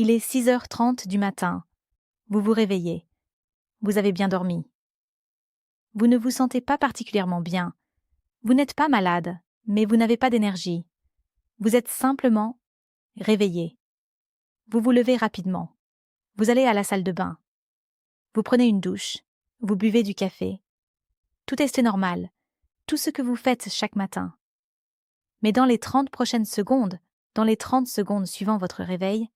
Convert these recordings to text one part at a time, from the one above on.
Il est 6h30 du matin. Vous vous réveillez. Vous avez bien dormi. Vous ne vous sentez pas particulièrement bien. Vous n'êtes pas malade, mais vous n'avez pas d'énergie. Vous êtes simplement réveillé. Vous vous levez rapidement. Vous allez à la salle de bain. Vous prenez une douche. Vous buvez du café. Tout est normal. Tout ce que vous faites chaque matin. Mais dans les 30 prochaines secondes, dans les 30 secondes suivant votre réveil,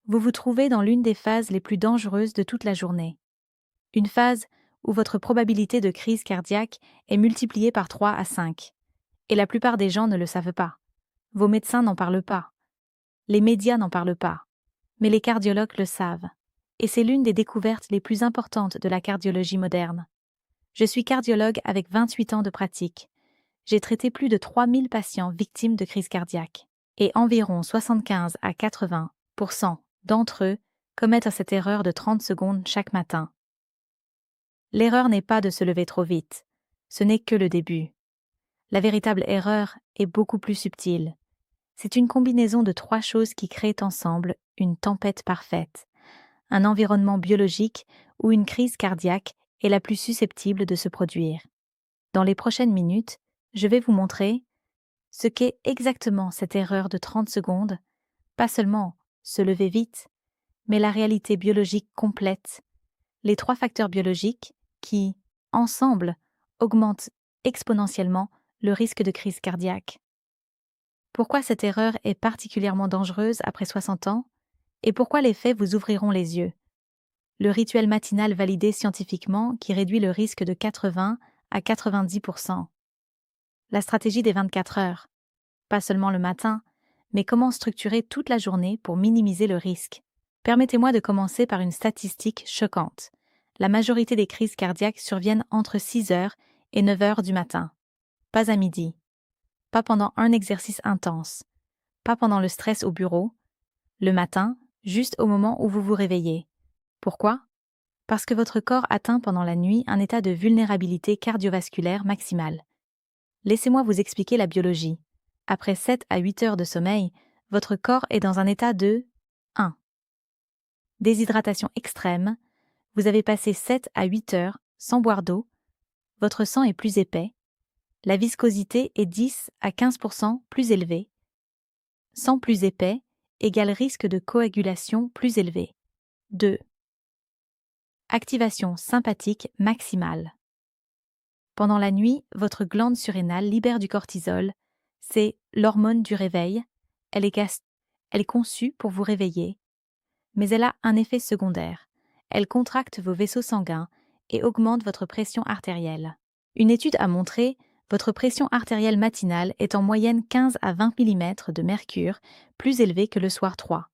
vous vous trouvez dans l'une des phases les plus dangereuses de toute la journée. Une phase où votre probabilité de crise cardiaque est multipliée par 3 à 5. Et la plupart des gens ne le savent pas. Vos médecins n'en parlent pas. Les médias n'en parlent pas. Mais les cardiologues le savent. Et c'est l'une des découvertes les plus importantes de la cardiologie moderne. Je suis cardiologue avec 28 ans de pratique. J'ai traité plus de 3000 patients victimes de crise cardiaque. Et environ 75 à 80% d'entre eux commettent cette erreur de 30 secondes chaque matin. L'erreur n'est pas de se lever trop vite. Ce n'est que le début. La véritable erreur est beaucoup plus subtile. C'est une combinaison de 3 choses qui créent ensemble une tempête parfaite. Un environnement biologique où une crise cardiaque est la plus susceptible de se produire. Dans les prochaines minutes, je vais vous montrer ce qu'est exactement cette erreur de 30 secondes, pas seulement se lever vite, mais la réalité biologique complète, les 3 facteurs biologiques qui, ensemble, augmentent exponentiellement le risque de crise cardiaque. Pourquoi cette erreur est particulièrement dangereuse après 60 ans et pourquoi les faits vous ouvriront les yeux. Le rituel matinal validé scientifiquement qui réduit le risque de 80 à 90%. La stratégie des 24 heures. Pas seulement le matin, mais comment structurer toute la journée pour minimiser le risque. Permettez-moi de commencer par une statistique choquante. La majorité des crises cardiaques surviennent entre 6 heures et 9 heures du matin. Pas à midi. Pas pendant un exercice intense. Pas pendant le stress au bureau. Le matin, juste au moment où vous vous réveillez. Pourquoi? Parce que votre corps atteint pendant la nuit un état de vulnérabilité cardiovasculaire maximale. Laissez-moi vous expliquer la biologie. Après 7 à 8 heures de sommeil, votre corps est dans un état de 1. Déshydratation extrême. Vous avez passé 7 à 8 heures sans boire d'eau. Votre sang est plus épais. La viscosité est 10 à 15% plus élevée. Sang plus épais égale risque de coagulation plus élevé. 2. Activation sympathique maximale. Pendant la nuit, votre glande surrénale libère du cortisol. C'est l'hormone du réveil. Elle est conçue pour vous réveiller. Mais elle a un effet secondaire. Elle contracte vos vaisseaux sanguins et augmente votre pression artérielle. Une étude a montré votre pression artérielle matinale est en moyenne 15 à 20 mm de mercure plus élevée que le soir 3.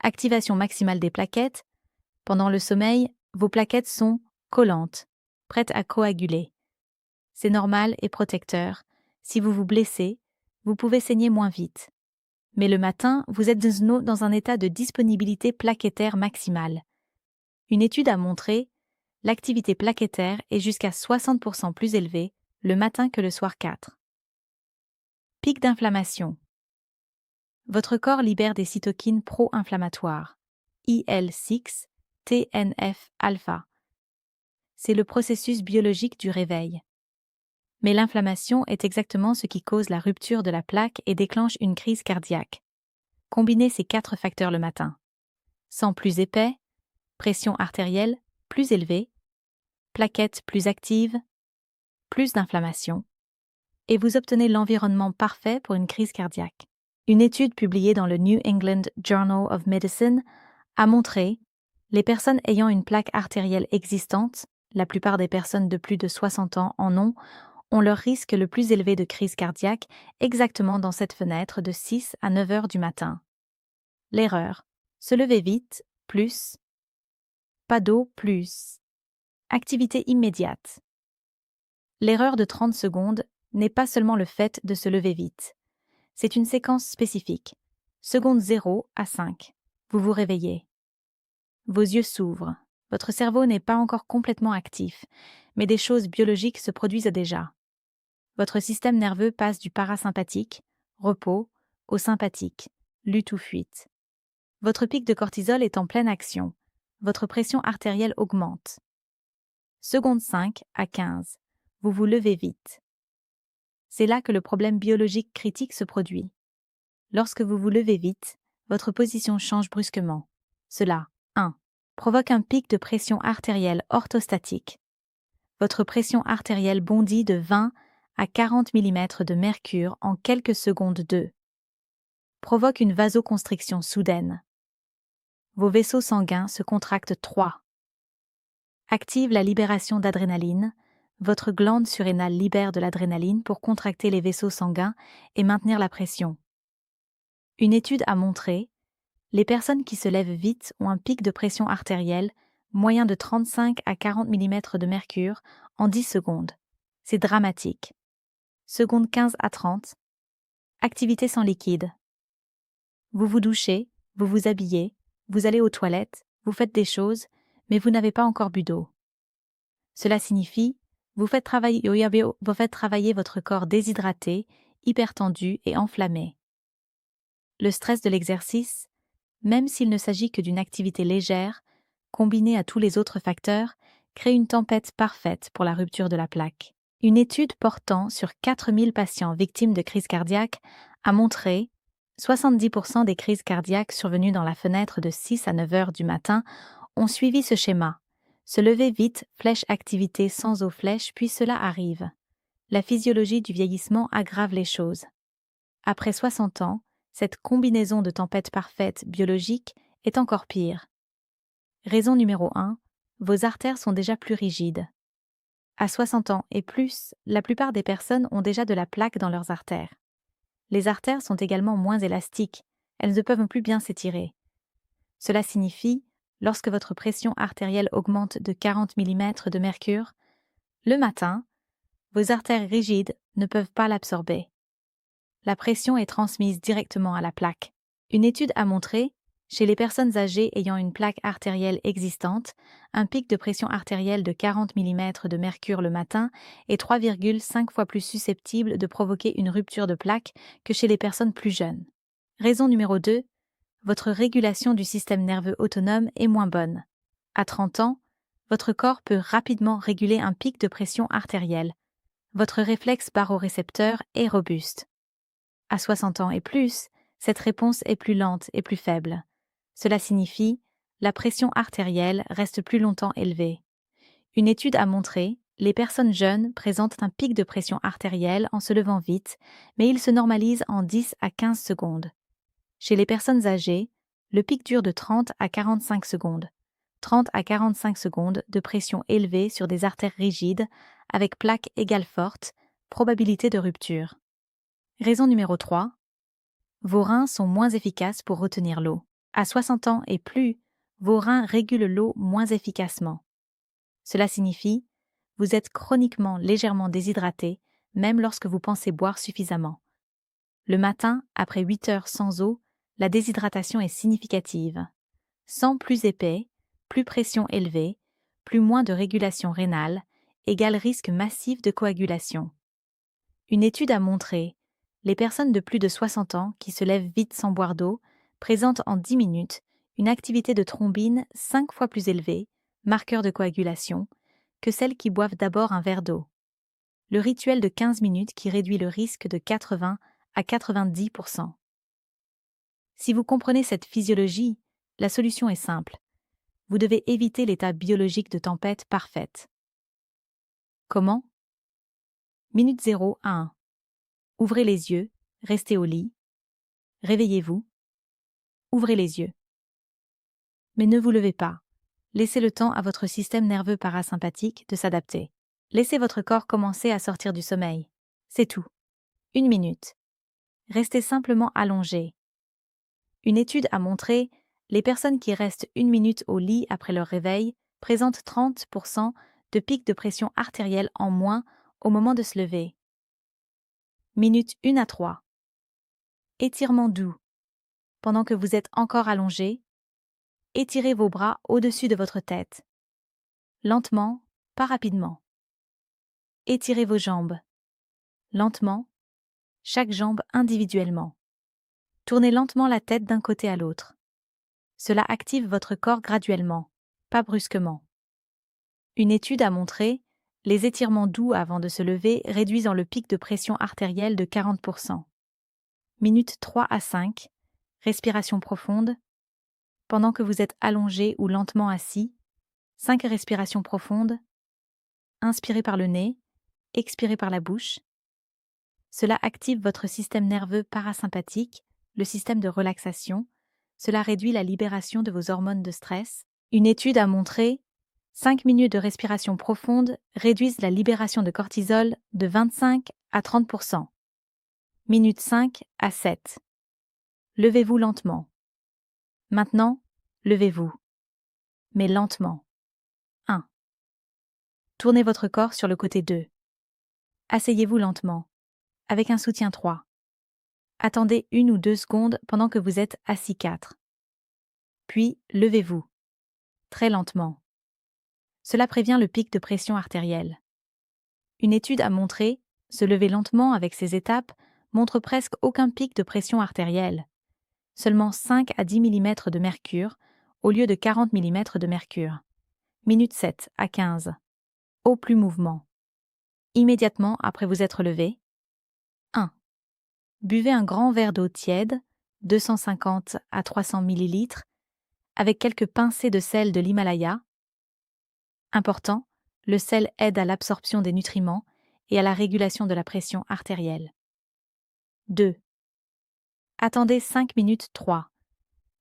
Activation maximale des plaquettes. Pendant le sommeil, vos plaquettes sont collantes, prêtes à coaguler. C'est normal et protecteur. Si vous vous blessez, vous pouvez saigner moins vite. Mais le matin, vous êtes dans un état de disponibilité plaquettaire maximale. Une étude a montré l'activité plaquettaire est jusqu'à 60% plus élevée le matin que le soir 4. Pic d'inflammation. Votre corps libère des cytokines pro-inflammatoires, IL-6, TNF-alpha. C'est le processus biologique du réveil. Mais l'inflammation est exactement ce qui cause la rupture de la plaque et déclenche une crise cardiaque. Combinez ces 4 facteurs le matin. Sang plus épais, pression artérielle plus élevée, plaquettes plus actives, plus d'inflammation, et vous obtenez l'environnement parfait pour une crise cardiaque. Une étude publiée dans le New England Journal of Medicine a montré les personnes ayant une plaque artérielle existante, la plupart des personnes de plus de 60 ans en ont leur risque le plus élevé de crise cardiaque exactement dans cette fenêtre de 6 à 9 heures du matin. L'erreur. Se lever vite, plus. Pas d'eau, plus. Activité immédiate. L'erreur de 30 secondes n'est pas seulement le fait de se lever vite. C'est une séquence spécifique. Seconde 0 à 5. Vous vous réveillez. Vos yeux s'ouvrent. Votre cerveau n'est pas encore complètement actif, mais des choses biologiques se produisent déjà. Votre système nerveux passe du parasympathique, repos, au sympathique, lutte ou fuite. Votre pic de cortisol est en pleine action. Votre pression artérielle augmente. Seconde 5 à 15. Vous vous levez vite. C'est là que le problème biologique critique se produit. Lorsque vous vous levez vite, votre position change brusquement. Cela, 1. Provoque un pic de pression artérielle orthostatique. Votre pression artérielle bondit de 20 à 40 mm de mercure en quelques secondes. 2. Provoque une vasoconstriction soudaine. Vos vaisseaux sanguins se contractent. 3. Active la libération d'adrénaline. Votre glande surrénale libère de l'adrénaline pour contracter les vaisseaux sanguins et maintenir la pression. Une étude a montré les personnes qui se lèvent vite ont un pic de pression artérielle moyen de 35 à 40 mm de mercure en 10 secondes. C'est dramatique. Seconde 15 à 30. Activité sans liquide. Vous vous douchez, vous vous habillez, vous allez aux toilettes, vous faites des choses, mais vous n'avez pas encore bu d'eau. Cela signifie, vous faites travailler votre corps déshydraté, hypertendu et enflammé. Le stress de l'exercice, même s'il ne s'agit que d'une activité légère, combinée à tous les autres facteurs, crée une tempête parfaite pour la rupture de la plaque. Une étude portant sur 4000 patients victimes de crise cardiaque a montré 70% des crises cardiaques survenues dans la fenêtre de 6 à 9 heures du matin ont suivi ce schéma. Se lever vite, flèche activité sans eau flèche, puis cela arrive. La physiologie du vieillissement aggrave les choses. Après 60 ans, cette combinaison de tempête parfaite biologique est encore pire. Raison numéro 1, vos artères sont déjà plus rigides. À 60 ans et plus, la plupart des personnes ont déjà de la plaque dans leurs artères. Les artères sont également moins élastiques, elles ne peuvent plus bien s'étirer. Cela signifie, lorsque votre pression artérielle augmente de 40 mm de mercure, le matin, vos artères rigides ne peuvent pas l'absorber. La pression est transmise directement à la plaque. Une étude a montré, chez les personnes âgées ayant une plaque artérielle existante, un pic de pression artérielle de 40 mm de mercure le matin est 3,5 fois plus susceptible de provoquer une rupture de plaque que chez les personnes plus jeunes. Raison numéro 2, votre régulation du système nerveux autonome est moins bonne. À 30 ans, votre corps peut rapidement réguler un pic de pression artérielle. Votre réflexe barorécepteur est robuste. À 60 ans et plus, cette réponse est plus lente et plus faible. Cela signifie, la pression artérielle reste plus longtemps élevée. Une étude a montré, les personnes jeunes présentent un pic de pression artérielle en se levant vite, mais il se normalise en 10 à 15 secondes. Chez les personnes âgées, le pic dure de 30 à 45 secondes. 30 à 45 secondes de pression élevée sur des artères rigides, avec plaque égale forte, probabilité de rupture. Raison numéro 3. Vos reins sont moins efficaces pour retenir l'eau. À 60 ans et plus, vos reins régulent l'eau moins efficacement. Cela signifie, vous êtes chroniquement légèrement déshydraté, même lorsque vous pensez boire suffisamment. Le matin, après 8 heures sans eau, la déshydratation est significative. Sang plus épais, plus pression élevée, plus moins de régulation rénale, égale risque massif de coagulation. Une étude a montré, les personnes de plus de 60 ans qui se lèvent vite sans boire d'eau présentent en 10 minutes une activité de thrombine 5 fois plus élevée, marqueur de coagulation, que celles qui boivent d'abord un verre d'eau. Le rituel de 15 minutes qui réduit le risque de 80 à 90%. Si vous comprenez cette physiologie, la solution est simple. Vous devez éviter l'état biologique de tempête parfaite. Comment ? Minute 0 à 1. Ouvrez les yeux, restez au lit. Réveillez-vous. Ouvrez les yeux. Mais ne vous levez pas. Laissez le temps à votre système nerveux parasympathique de s'adapter. Laissez votre corps commencer à sortir du sommeil. C'est tout. 1 minute. Restez simplement allongé. Une étude a montré, les personnes qui restent 1 minute au lit après leur réveil présentent 30% de pic de pression artérielle en moins au moment de se lever. Minute 1 à 3. Étirement doux. Pendant que vous êtes encore allongé, étirez vos bras au-dessus de votre tête. Lentement, pas rapidement. Étirez vos jambes. Lentement, chaque jambe individuellement. Tournez lentement la tête d'un côté à l'autre. Cela active votre corps graduellement, pas brusquement. Une étude a montré les étirements doux avant de se lever réduisant le pic de pression artérielle de 40%. Minutes 3 à 5, respiration profonde. Pendant que vous êtes allongé ou lentement assis, 5 respirations profondes. Inspirez par le nez, expirez par la bouche. Cela active votre système nerveux parasympathique, le système de relaxation. Cela réduit la libération de vos hormones de stress. Une étude a montré 5 minutes de respiration profonde réduisent la libération de cortisol de 25 à 30%. Minute 5 à 7. Levez-vous lentement. Maintenant, levez-vous. Mais lentement. 1. Tournez votre corps sur le côté 2. Asseyez-vous lentement, avec un soutien 3. Attendez 1 ou 2 secondes pendant que vous êtes assis 4. Puis, levez-vous. Très lentement. Cela prévient le pic de pression artérielle. Une étude a montré, se lever lentement avec ces étapes montre presque aucun pic de pression artérielle. Seulement 5 à 10 mm de mercure au lieu de 40 mm de mercure. Minute 7 à 15. Au plus mouvement. Immédiatement après vous être levé. 1. Buvez un grand verre d'eau tiède, 250 à 300 ml, avec quelques pincées de sel de l'Himalaya. Important, le sel aide à l'absorption des nutriments et à la régulation de la pression artérielle. 2. Attendez 5 minutes 3.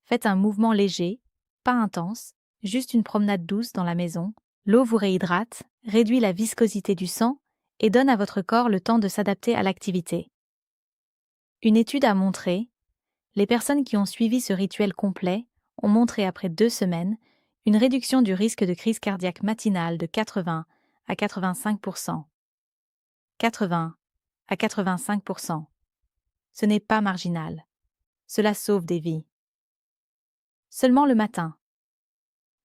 Faites un mouvement léger, pas intense, juste une promenade douce dans la maison. L'eau vous réhydrate, réduit la viscosité du sang et donne à votre corps le temps de s'adapter à l'activité. Une étude a montré, les personnes qui ont suivi ce rituel complet ont montré après 2 semaines une réduction du risque de crise cardiaque matinale de 80 à 85%. 80 à 85%. Ce n'est pas marginal. Cela sauve des vies. Seulement le matin.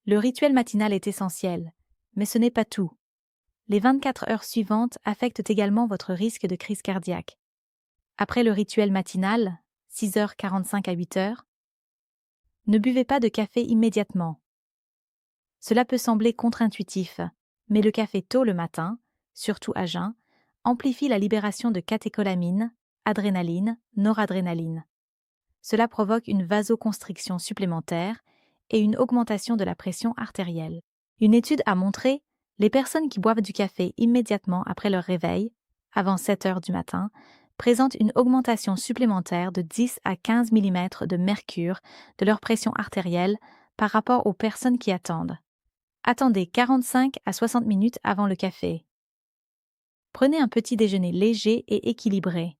Le rituel matinal est essentiel, mais ce n'est pas tout. Les 24 heures suivantes affectent également votre risque de crise cardiaque. Après le rituel matinal, 6h45 à 8h, ne buvez pas de café immédiatement. Cela peut sembler contre-intuitif, mais le café tôt le matin, surtout à jeun, amplifie la libération de catécholamine, adrénaline, noradrénaline. Cela provoque une vasoconstriction supplémentaire et une augmentation de la pression artérielle. Une étude a montré les personnes qui boivent du café immédiatement après leur réveil, avant 7 heures du matin, présentent une augmentation supplémentaire de 10 à 15 mm de mercure de leur pression artérielle par rapport aux personnes qui attendent. Attendez 45 à 60 minutes avant le café. Prenez un petit déjeuner léger et équilibré.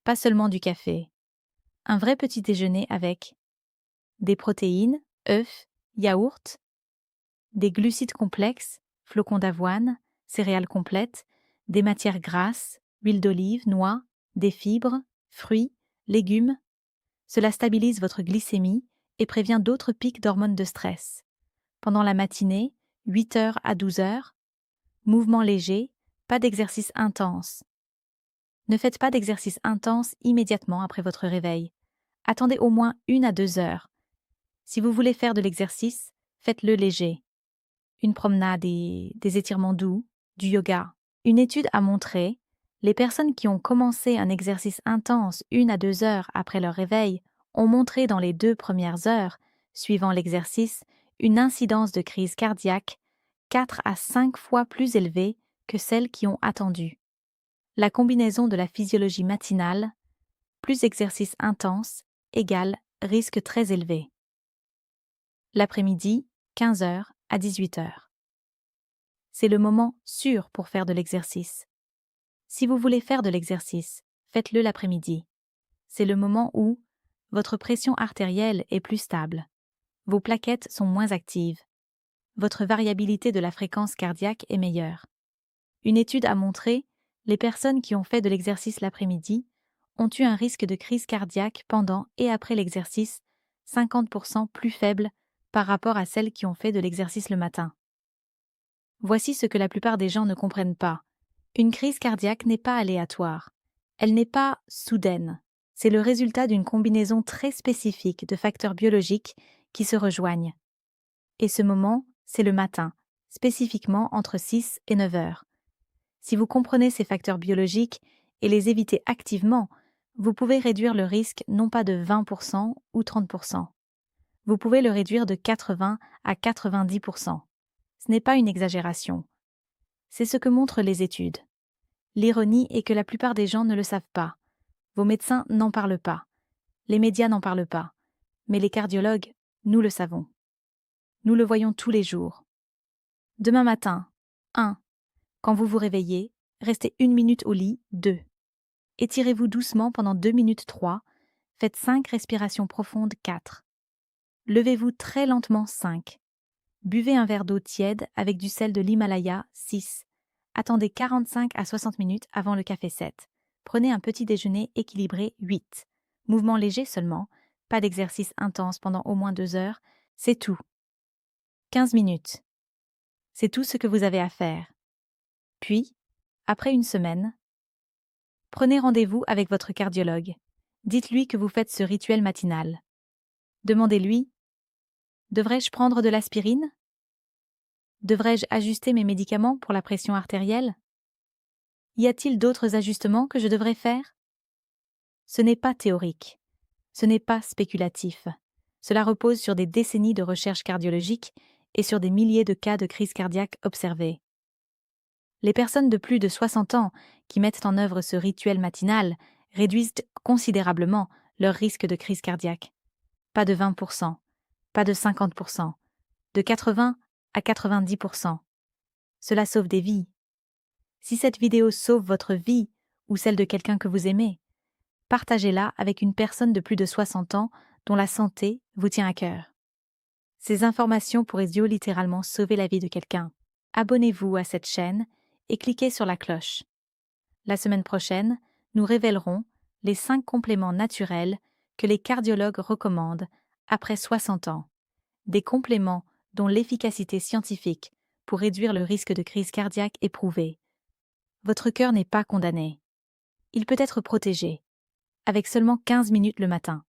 Pas seulement du café. Un vrai petit déjeuner avec des protéines, œufs, yaourts, des glucides complexes, flocons d'avoine, céréales complètes, des matières grasses, huile d'olive, noix, des fibres, fruits, légumes. Cela stabilise votre glycémie et prévient d'autres pics d'hormones de stress. Pendant la matinée, 8h à 12h, mouvement léger, pas d'exercice intense. Ne faites pas d'exercice intense immédiatement après votre réveil. Attendez au moins 1 à 2 heures. Si vous voulez faire de l'exercice, faites-le léger. Une promenade et des étirements doux, du yoga. Une étude a montré, les personnes qui ont commencé un exercice intense 1 à 2 heures après leur réveil ont montré dans les 2 premières heures, suivant l'exercice, une incidence de crise cardiaque 4 à 5 fois plus élevée que celles qui ont attendu. La combinaison de la physiologie matinale, plus exercice intense, égale risque très élevé. L'après-midi, 15h à 18h. C'est le moment sûr pour faire de l'exercice. Si vous voulez faire de l'exercice, faites-le l'après-midi. C'est le moment où votre pression artérielle est plus stable, vos plaquettes sont moins actives, votre variabilité de la fréquence cardiaque est meilleure. Une étude a montré les personnes qui ont fait de l'exercice l'après-midi ont eu un risque de crise cardiaque pendant et après l'exercice 50% plus faible par rapport à celles qui ont fait de l'exercice le matin. Voici ce que la plupart des gens ne comprennent pas. Une crise cardiaque n'est pas aléatoire. Elle n'est pas soudaine. C'est le résultat d'une combinaison très spécifique de facteurs biologiques qui se rejoignent. Et ce moment, c'est le matin, spécifiquement entre 6 et 9 heures. Si vous comprenez ces facteurs biologiques et les évitez activement, vous pouvez réduire le risque non pas de 20% ou 30%. Vous pouvez le réduire de 80 à 90%. Ce n'est pas une exagération. C'est ce que montrent les études. L'ironie est que la plupart des gens ne le savent pas. Vos médecins n'en parlent pas. Les médias n'en parlent pas. Mais les cardiologues, nous le savons. Nous le voyons tous les jours. Demain matin, 1. Quand vous vous réveillez, restez 1 minute au lit, 2. Étirez-vous doucement pendant 2 minutes, 3. Faites 5 respirations profondes, 4. Levez-vous très lentement, 5. Buvez un verre d'eau tiède avec du sel de l'Himalaya, 6. Attendez 45 à 60 minutes avant le café, 7. Prenez un petit déjeuner équilibré, 8. Mouvement léger seulement, pas d'exercice intense pendant au moins 2 heures, c'est tout. 15 minutes. C'est tout ce que vous avez à faire. Puis, après une semaine, prenez rendez-vous avec votre cardiologue. Dites-lui que vous faites ce rituel matinal. Demandez-lui: devrais-je prendre de l'aspirine? Devrais-je ajuster mes médicaments pour la pression artérielle? Y a-t-il d'autres ajustements que je devrais faire? Ce n'est pas théorique. Ce n'est pas spéculatif. Cela repose sur des décennies de recherche cardiologique et sur des milliers de cas de crise cardiaque observés. Les personnes de plus de 60 ans qui mettent en œuvre ce rituel matinal réduisent considérablement leur risque de crise cardiaque. Pas de 20%, pas de 50%, de 80 à 90%. Cela sauve des vies. Si cette vidéo sauve votre vie ou celle de quelqu'un que vous aimez, partagez-la avec une personne de plus de 60 ans dont la santé vous tient à cœur. Ces informations pourraient littéralement sauver la vie de quelqu'un. Abonnez-vous à cette chaîne et cliquez sur la cloche. La semaine prochaine, nous révélerons les 5 compléments naturels que les cardiologues recommandent après 60 ans. Des compléments dont l'efficacité scientifique pour réduire le risque de crise cardiaque est prouvée. Votre cœur n'est pas condamné. Il peut être protégé, avec seulement 15 minutes le matin.